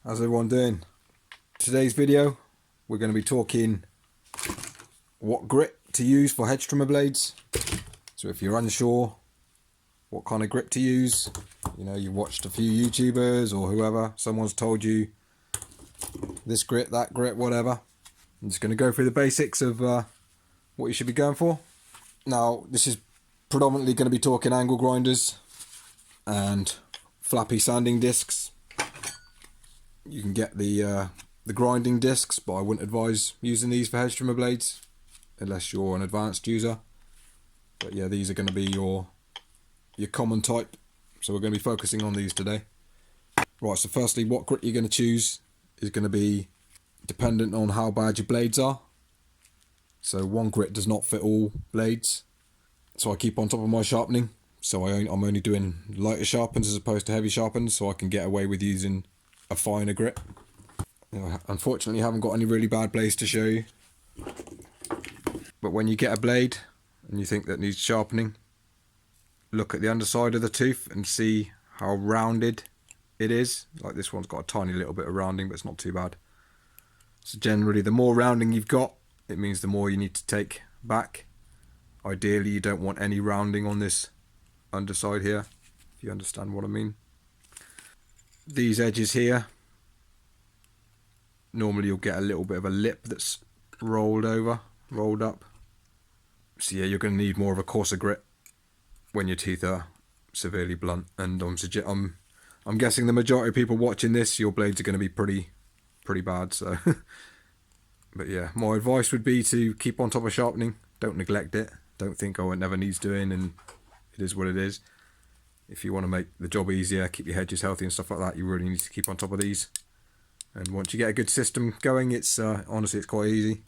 How's everyone doing? Today's video we're going to be talking what grit to use for hedge trimmer blades. So if you're unsure what kind of grip to use, you know, you watched a few YouTubers or whoever, someone's told you this grit, that grit, whatever. I'm just going to go through the basics of what you should be going for. Now this is predominantly going to be talking angle grinders and flappy sanding discs. You can get the grinding discs, but I wouldn't advise using these for hedge trimmer blades unless you're an advanced user. But yeah, these are going to be your common type, so we're going to be focusing on these today. Right, so firstly, what grit you're going to choose is going to be dependent on how bad your blades are. So one grit does not fit all blades, so I keep on top of my sharpening. So I'm only doing lighter sharpens as opposed to heavy sharpens, so I can get away with using a finer grit. You know, unfortunately I haven't got any really bad blades to show you, but when you get a blade and you think that needs sharpening, look at the underside of the tooth and see how rounded it is. Like this one's got a tiny little bit of rounding, but it's not too bad. So generally the more rounding you've got, it means the more you need to take back. Ideally you don't want any rounding on this underside here, if you understand what I mean. These edges here, normally you'll get a little bit of a lip that's rolled up. So yeah, you're going to need more of a coarser grit when your teeth are severely blunt. And I'm guessing the majority of people watching this, your blades are going to be pretty bad. So, but yeah, my advice would be to keep on top of sharpening. Don't neglect it. Don't think, oh, it never needs doing, and it is what it is. If you want to make the job easier, keep your hedges healthy and stuff like that, you really need to keep on top of these. And once you get a good system going, it's honestly, it's quite easy.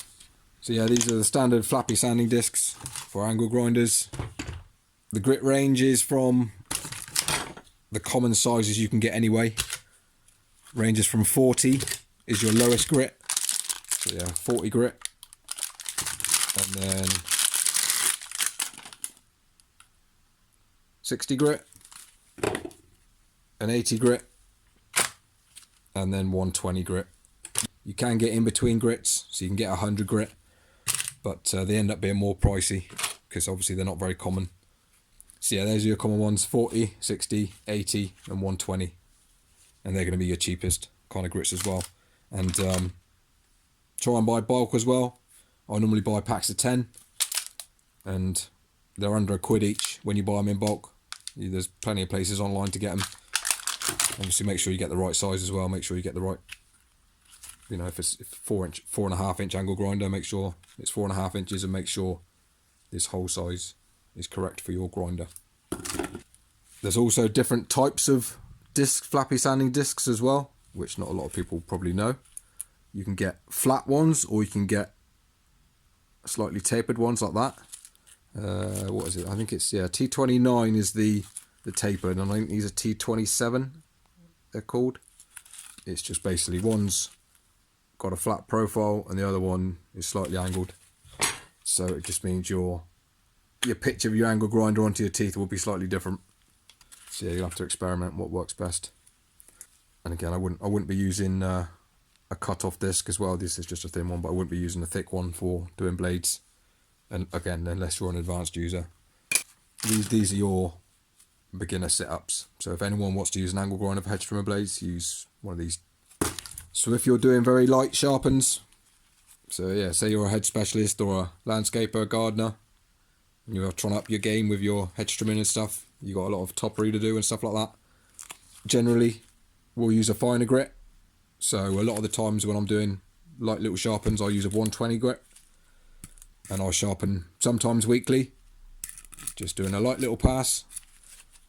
So yeah, these are the standard flappy sanding discs for angle grinders. The grit range is from the common sizes you can get anyway. Ranges from 40 is your lowest grit. So yeah, 40 grit. And then 60 grit. An 80 grit, and then 120 grit. You can get in between grits, so you can get 100 grit, but they end up being more pricey because obviously they're not very common. So yeah, those are your common ones: 40, 60, 80 and 120, and they're going to be your cheapest kind of grits as well. And try and buy bulk as well. I normally buy packs of 10 and they're under £1 each when you buy them in bulk. There's plenty of places online to get them. Obviously make sure you get the right size as well. Make sure you get the right, you know, if 4.5 inch angle grinder, make sure it's 4.5 inches, and make sure this hole size is correct for your grinder. There's also different types of disc, flappy sanding discs as well, which not a lot of people probably know. You can get flat ones, or you can get slightly tapered ones like that. What is it? I think it's, yeah, T29 is the tapered, and I think these are T27 they're called. It's just basically one's got a flat profile and the other one is slightly angled, so it just means your pitch of your angle grinder onto your teeth will be slightly different. So yeah, you'll have to experiment what works best. And again, I wouldn't be using a cut-off disc as well. This is just a thin one, but I wouldn't be using a thick one for doing blades. And again, unless you're an advanced user. These are your beginner setups. So if anyone wants to use an angle grinder for hedge trimmer blades, use one of these. So if you're doing very light sharpens, so yeah, say you're a hedge specialist or a landscaper, gardener, and you're trying to up your game with your hedge trimming and stuff, you got a lot of toppery to do and stuff like that. Generally, we'll use a finer grit. So a lot of the times when I'm doing light little sharpens, I use a 120 grit. And I sharpen sometimes weekly, just doing a light little pass.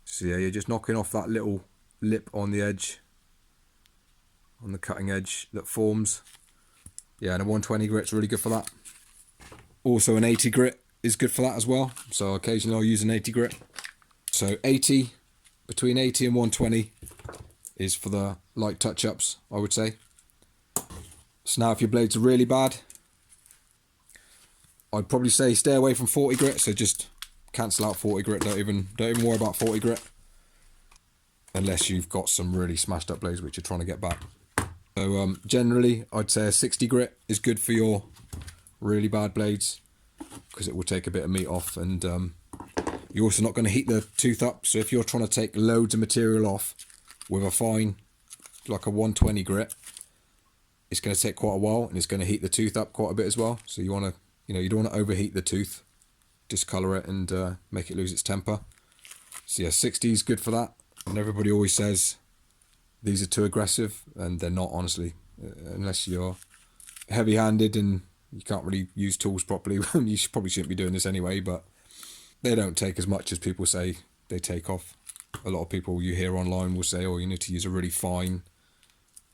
So yeah, you're just knocking off that little lip on the edge, on the cutting edge that forms. Yeah, and a 120 grit's really good for that. Also an 80 grit is good for that as well. So occasionally I'll use an 80 grit. So 80, between 80 and 120 is for the light touch-ups, I would say. So now if your blades are really bad, I'd probably say stay away from 40 grit, so just cancel out 40 grit, don't even worry about 40 grit. Unless you've got some really smashed up blades which you're trying to get back. So generally I'd say a 60 grit is good for your really bad blades, because it will take a bit of meat off, and you're also not going to heat the tooth up. So if you're trying to take loads of material off with a fine, like a 120 grit, it's going to take quite a while, and it's going to heat the tooth up quite a bit as well. So you want to, you don't want to overheat the tooth, discolor it, and make it lose its temper. So yeah, 60 is good for that. And everybody always says these are too aggressive, and they're not, honestly. Unless you're heavy-handed and you can't really use tools properly, you probably shouldn't be doing this anyway, but they don't take as much as people say they take off. A lot of people you hear online will say, oh, you need to use a really fine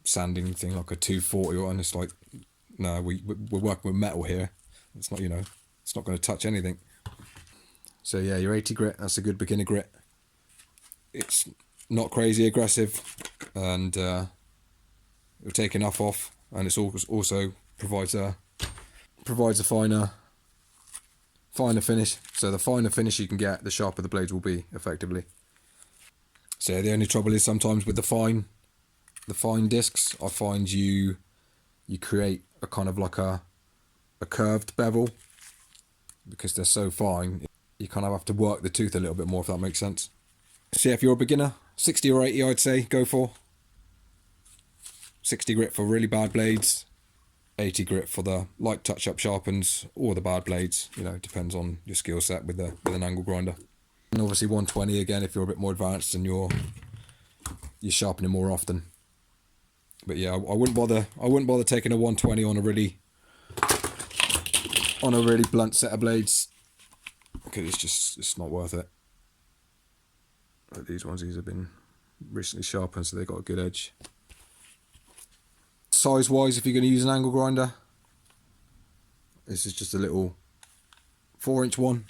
sanding thing like a 240, and it's like, no, we're working with metal here. It's not, it's not going to touch anything. So yeah, your 80 grit, that's a good beginner grit. It's not crazy aggressive, and it'll take enough off, and it's also provides a finer finish. So the finer finish you can get, the sharper the blades will be, effectively. So yeah, the only trouble is sometimes with the fine discs, I find you create a kind of like a curved bevel, because they're so fine. You kind of have to work the tooth a little bit more, if that makes sense. So yeah, if you're a beginner, 60 or 80 I'd say go for. 60 grit for really bad blades, 80 grit for the light touch-up sharpens or the bad blades. It depends on your skill set with an angle grinder. And obviously 120 again if you're a bit more advanced and you're sharpening more often. But yeah, I wouldn't bother taking a 120 on a really blunt set of blades, because it's not worth it. But these have been recently sharpened, so they've got a good edge. Size wise, if you're going to use an angle grinder, this is just a little 4-inch one.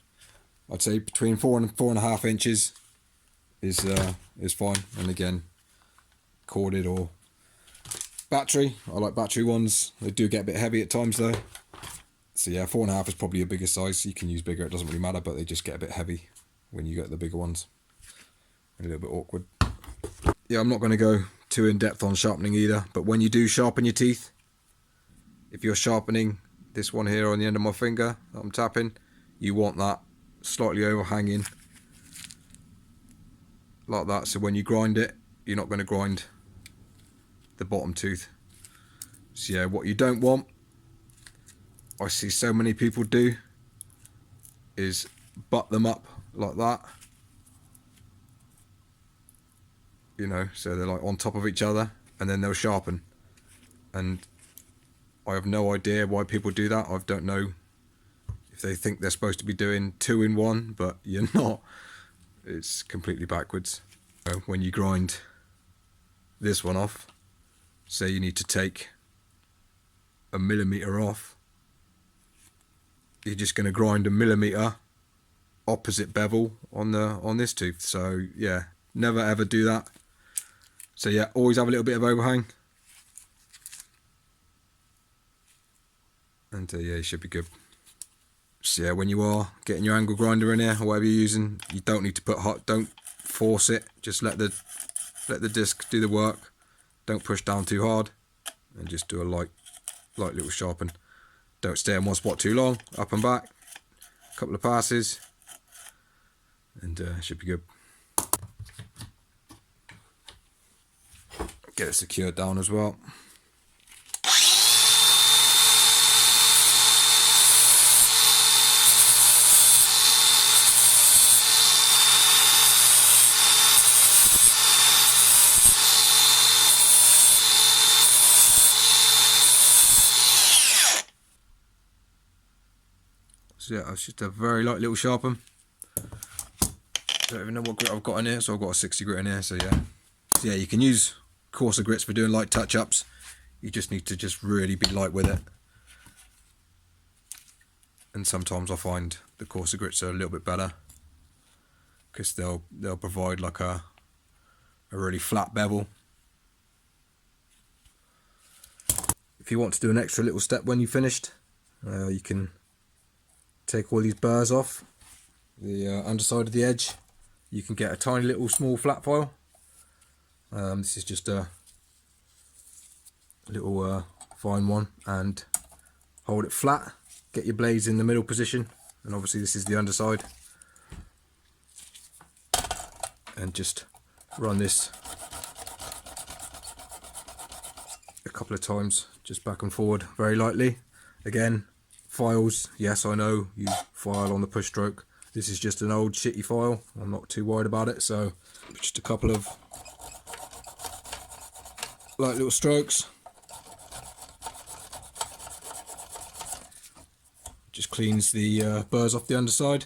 I'd say between 4 and 4.5 inches is fine. And again, corded or battery. I like battery ones. They do get a bit heavy at times though. So yeah, 4.5 is probably a bigger size. You can use bigger, it doesn't really matter, but they just get a bit heavy when you get the bigger ones. A little bit awkward. Yeah, I'm not going to go too in depth on sharpening either, but when you do sharpen your teeth, if you're sharpening this one here on the end of my finger that I'm tapping, you want that slightly overhanging like that, so when you grind it, you're not going to grind the bottom tooth. So yeah, what you don't want, I see so many people do, is butt them up like that. So they're like on top of each other, and then they'll sharpen. And I have no idea why people do that. I don't know if they think they're supposed to be doing 2 in 1, but you're not. It's completely backwards. So when you grind this one off, say you need to take a millimetre off, you're just going to grind a millimetre opposite bevel on this tooth. So yeah, never ever do that. So yeah, always have a little bit of overhang, and yeah, you should be good. So yeah, when you are getting your angle grinder in here or whatever you're using, you don't need to put don't force it. Just let the disc do the work. Don't push down too hard, and just do a light little sharpen. Don't stay in one spot too long. Up and back, a couple of passes, and it should be good. Get it secured down as well. So yeah, it's just a very light little sharpen. Don't even know what grit I've got in here, so I've got a 60 grit in here. So yeah, you can use coarser grits for doing light touch-ups. You just need to really be light with it. And sometimes I find the coarser grits are a little bit better, because they'll provide like a really flat bevel. If you want to do an extra little step when you've finished, you can take all these burrs off the underside of the edge. You can get a tiny little small flat file. This is just a little fine one, and hold it flat. Get your blades in the middle position, and obviously this is the underside, and just run this a couple of times, just back and forward very lightly. Again, files, yes, I know you file on the push stroke. This is just an old shitty file. I'm not too worried about it, so just a couple of light little strokes. Just cleans the burrs off the underside.